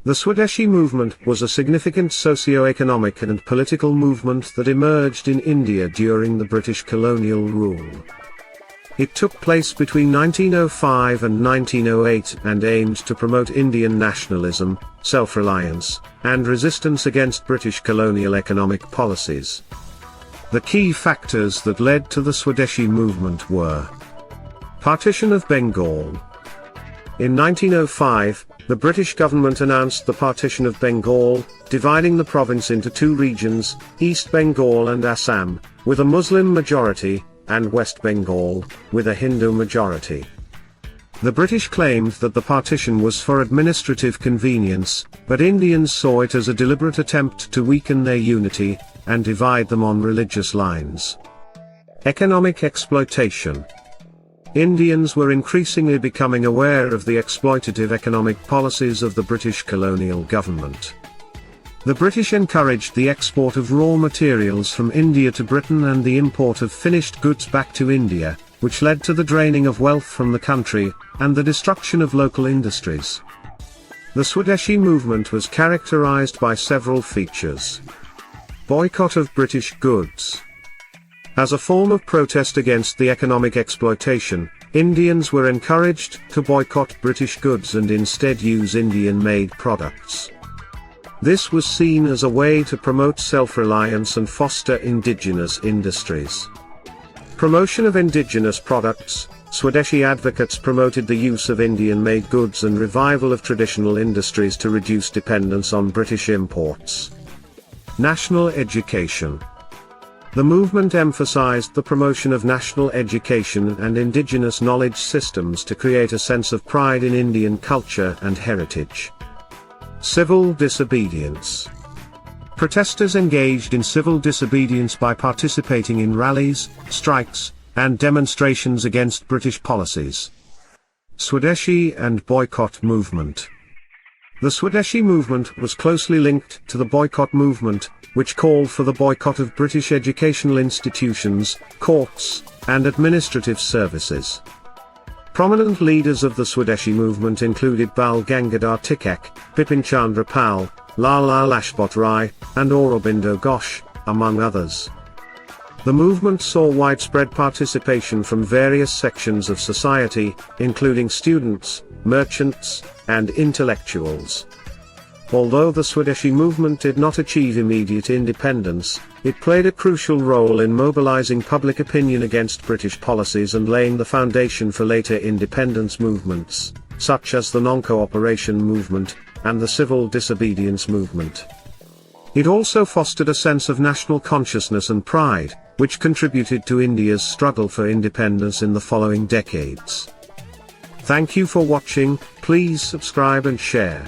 The Swadeshi movement was a significant socio-economic and political movement that emerged in India during the British colonial rule. It took place between 1905 and 1908 and aimed to promote Indian nationalism, self-reliance, and resistance against British colonial economic policies. The key factors that led to the Swadeshi movement were: partition of Bengal. In 1905, the British government announced the partition of Bengal, dividing the province into two regions, East Bengal and Assam, with a Muslim majority, and West Bengal, with a Hindu majority. The British claimed that the partition was for administrative convenience, but Indians saw it as a deliberate attempt to weaken their unity, and divide them on religious lines. Economic exploitation. Indians were increasingly becoming aware of the exploitative economic policies of the British colonial government. The British encouraged the export of raw materials from India to Britain and the import of finished goods back to India, which led to the draining of wealth from the country, and the destruction of local industries. The Swadeshi movement was characterized by several features. Boycott of British goods. As a form of protest against the economic exploitation, Indians were encouraged to boycott British goods and instead use Indian-made products. This was seen as a way to promote self-reliance and foster indigenous industries. Promotion of indigenous products. Swadeshi advocates promoted the use of Indian-made goods and revival of traditional industries to reduce dependence on British imports. National education. The movement emphasized the promotion of national education and indigenous knowledge systems to create a sense of pride in Indian culture and heritage. Civil disobedience. Protesters engaged in civil disobedience by participating in rallies, strikes, and demonstrations against British policies. Swadeshi and boycott movement. The Swadeshi movement was closely linked to the boycott movement, which called for the boycott of British educational institutions, courts, and administrative services. Prominent leaders of the Swadeshi movement included Bal Gangadhar Tikek, Bipin Chandra Pal, Lala Lajpat Rai, and Aurobindo Ghosh, among others. The movement saw widespread participation from various sections of society, including students, merchants, and intellectuals. Although the Swadeshi movement did not achieve immediate independence, it played a crucial role in mobilizing public opinion against British policies and laying the foundation for later independence movements, such as the non-cooperation movement, and the civil disobedience movement. It also fostered a sense of national consciousness and pride, which contributed to India's struggle for independence in the following decades. Thank you for watching. Please subscribe and share.